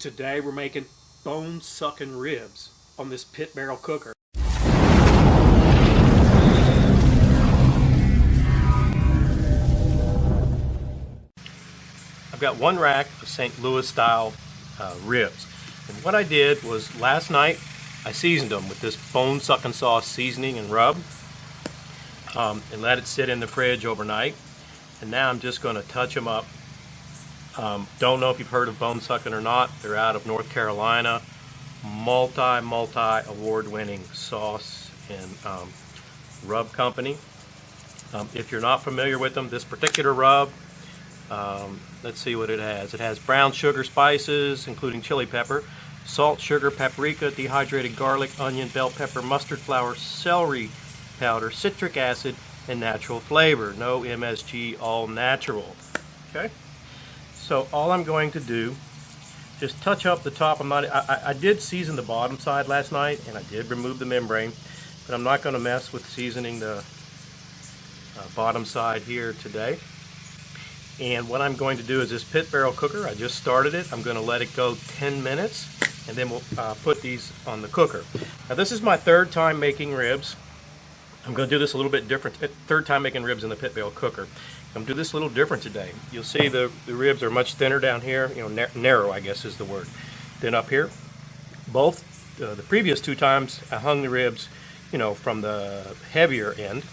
Today we're making bone sucking ribs on this pit barrel cooker. I've got one rack of St. Louis style ribs. And what I did was last night I seasoned them with this Bone Suckin Sauce seasoning and rub and let it sit in the fridge overnight. And now I'm just going to touch them up. Don't know if you've heard of Bone Suckin or not. They're out of North Carolina. Multi award-winning sauce and rub company. If you're not familiar with them, this particular rub, let's see what it has. It has brown sugar spices, including chili pepper, salt, sugar, paprika, dehydrated garlic, onion, bell pepper, mustard flour, celery powder, citric acid, and natural flavor. No MSG, all natural. Okay? So all I'm going to do, just touch up the top. I did season the bottom side last night, and I did remove the membrane, but I'm not going to mess with seasoning the bottom side here today. And what I'm going to do is this pit barrel cooker, I just started it. I'm going to let it go 10 minutes, and then we'll put these on the cooker. Now this is my third time making ribs. I'm going to do this a little bit different. Third time making ribs in the pit barrel cooker. I'm going to do this a little different today. You'll see the ribs are much thinner down here, you know, narrow I guess is the word, than up here. Both the previous two times I hung the ribs, you know, from the heavier end,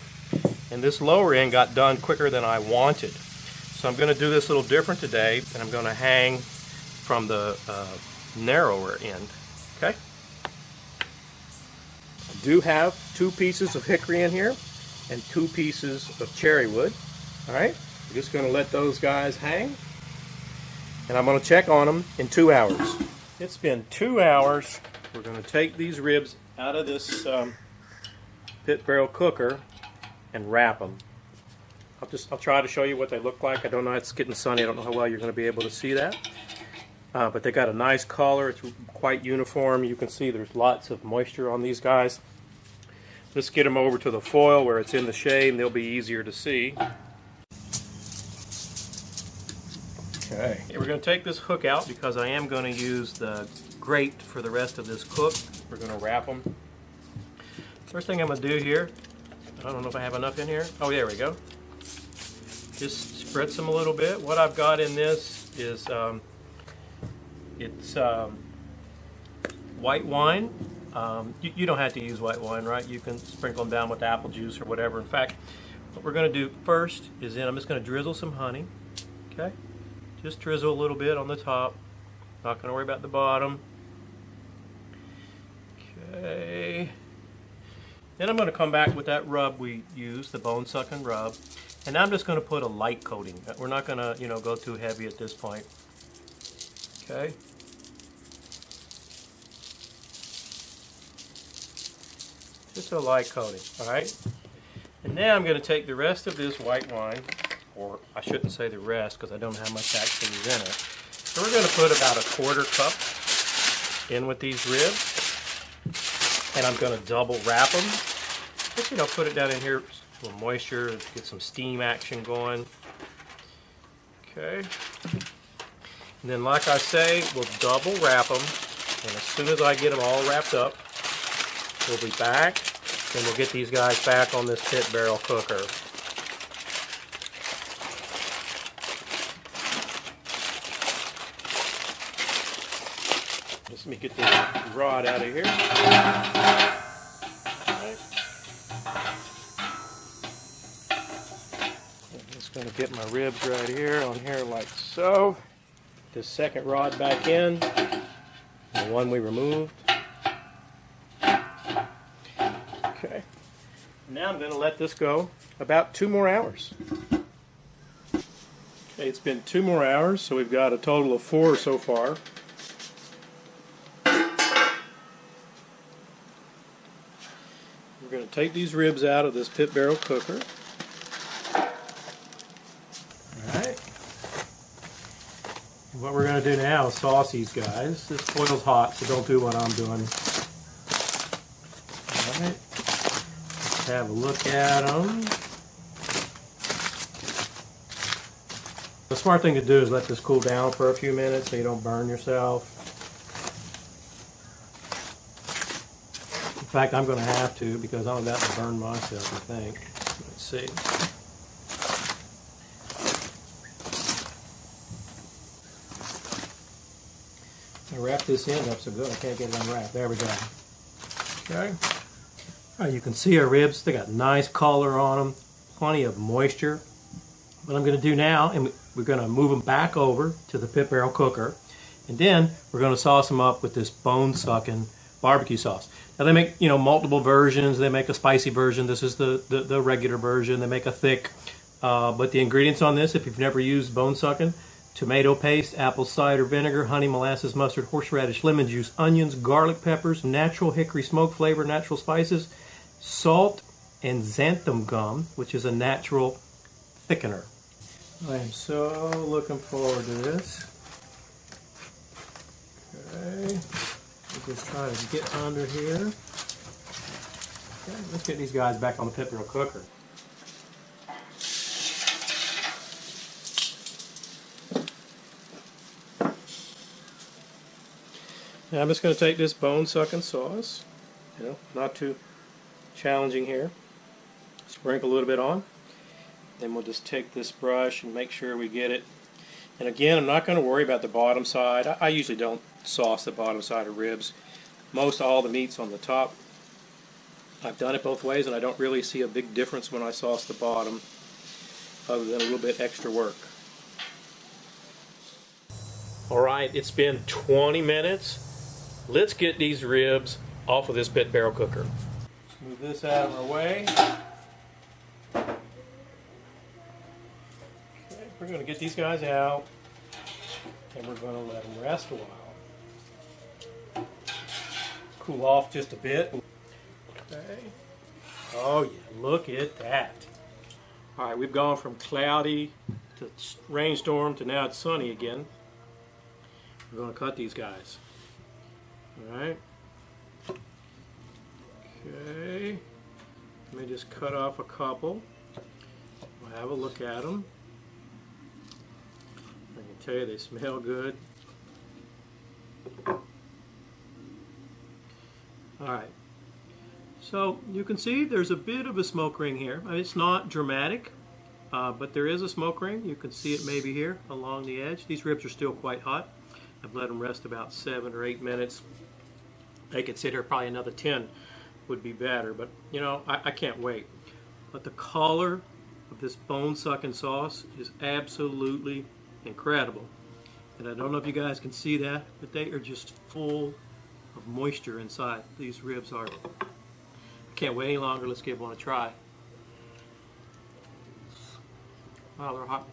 and this lower end got done quicker than I wanted. So I'm going to do this a little different today, and I'm going to hang from the narrower end. Okay. I do have 2 pieces of hickory in here and 2 pieces of cherry wood. All right, we're just going to let those guys hang, and I'm going to check on them in 2 hours. It's been 2 hours. We're going to take these ribs out of this pit barrel cooker and wrap them. I'll try to show you what they look like. I don't know, it's getting sunny. I don't know how well you're going to be able to see that. But they got a nice color. It's quite uniform. You can see there's lots of moisture on these guys. Let's get them over to the foil where it's in the shade, and they'll be easier to see. Okay. We're going to take this hook out because I am going to use the grate for the rest of this cook. We're going to wrap them. First thing I'm going to do here, I don't know if I have enough in here. Oh, there we go. Just spritz them a little bit. What I've got in this is it's white wine. You don't have to use white wine, right? You can sprinkle them down with apple juice or whatever. In fact, what we're going to do first is I'm just going to drizzle some honey. Okay? Just drizzle a little bit on the top. Not going to worry about the bottom. Okay. Then I'm going to come back with that rub we used, the Bone Suckin Rub. And now I'm just going to put a light coating. We're not going to, go too heavy at this point. Okay. Just a light coating, all right? And now I'm going to take the rest of this white wine, or I shouldn't say the rest because I don't know how much actually is in it. So we're going to put about a 1/4 cup in with these ribs, and I'm going to double wrap them. Just, put it down in here, a little moisture, get some steam action going. Okay. And then, like I say, we'll double wrap them, and as soon as I get them all wrapped up, we'll be back, and we'll get these guys back on this pit barrel cooker. Let me get this rod out of here. Right. I'm just going to get my ribs right here on here like so. This second rod back in, the one we removed. Okay. Now I'm going to let this go about 2 more hours. Okay, it's been 2 more hours, so we've got a total of 4 so far. We're going to take these ribs out of this pit barrel cooker. Alright. What we're going to do now is sauce these guys. This foil's hot, so don't do what I'm doing. Alright. Let's have a look at them. The smart thing to do is let this cool down for a few minutes so you don't burn yourself. fact, I'm going to have to because I'm about to burn myself, I think. Let's see. I wrapped this end up so good I can't get it unwrapped. There we go. Okay. All right, you can see our ribs. They got nice color on them, plenty of moisture. What I'm going to do now, and we're going to move them back over to the pit barrel cooker, and then we're going to sauce them up with this Bone Suckin barbecue sauce. Now they make, you know, multiple versions. They make a spicy version. This is the regular version. They make a thick. But the ingredients on this, if you've never used Bone Suckin: tomato paste, apple cider vinegar, honey, molasses, mustard, horseradish, lemon juice, onions, garlic peppers, natural hickory smoke flavor, natural spices, salt, and xanthan gum, which is a natural thickener. I am so looking forward to this. Okay, we'll just try to get under here. Okay, let's get these guys back on the pit barrel cooker. Now I'm just going to take this Bone Suckin sauce, you know, not too challenging here. Sprinkle a little bit on. Then we'll just take this brush and make sure we get it. And again, I'm not going to worry about the bottom side. I usually don't sauce the bottom side of ribs. Most all the meat's on the top. I've done it both ways, and I don't really see a big difference when I sauce the bottom, other than a little bit extra work. Alright, it's been 20 minutes. Let's get these ribs off of this pit barrel cooker. Let's move this out of our way. Okay, we're going to get these guys out, and we're going to let them rest a while. Cool off just a bit. Okay. Oh yeah, look at that. Alright, we've gone from cloudy to rainstorm to now it's sunny again. We're going to cut these guys. Alright. Okay. Let me just cut off a couple. We'll have a look at them. I can tell you they smell good. Alright. So you can see there's a bit of a smoke ring here. I mean, it's not dramatic, but there is a smoke ring. You can see it maybe here along the edge. These ribs are still quite hot. I've let them rest about 7 or 8 minutes. They could sit here probably another 10 would be better, but you know, I can't wait. But the color of this Bone Suckin sauce is absolutely incredible. And I don't know if you guys can see that, but they are just full of moisture inside. These ribs are. I can't wait any longer. Let's give one a try. Wow, they're hot.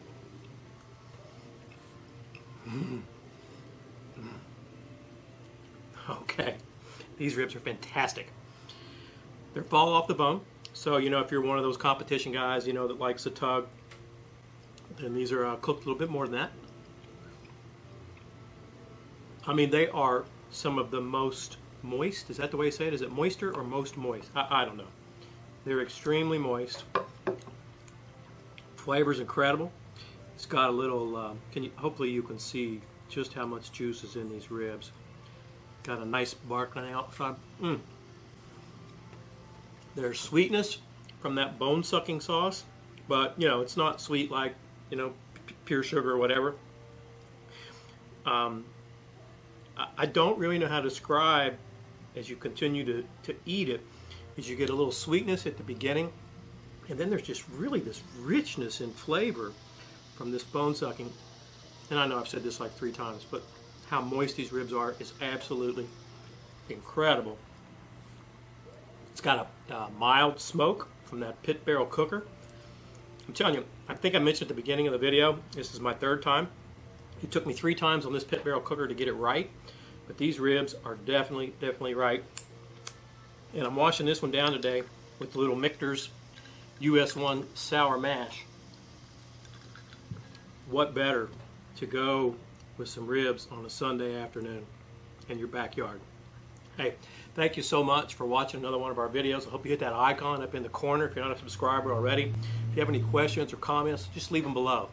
Okay, these ribs are fantastic. They fall off the bone, so you know, if you're one of those competition guys, you know, that likes to tug, then these are cooked a little bit more than that. I mean, they are some of the most moist. Is that the way you say it? Is it moister or most moist? I don't know. They're extremely moist. Flavor's incredible. It's got a little. Hopefully you can see just how much juice is in these ribs. Got a nice bark on the outside. There's sweetness from that Bone Suckin sauce, but you know, it's not sweet like, you know, pure sugar or whatever. I don't really know how to describe, as you continue to eat it, is you get a little sweetness at the beginning, and then there's just really this richness in flavor from this Bone Suckin. And I know I've said this like 3 times, but how moist these ribs are is absolutely incredible. It's got a mild smoke from that pit barrel cooker. I'm telling you, I think I mentioned at the beginning of the video, this is my 3rd time. It took me 3 times on this pit barrel cooker to get it right, but these ribs are definitely right. And I'm washing this one down today with the little Michter's US1 sour mash. What better to go with some ribs on a Sunday afternoon in your backyard? Hey, thank you so much for watching another one of our videos. I hope you hit that icon up in the corner if you're not a subscriber already. If you have any questions or comments, just leave them below.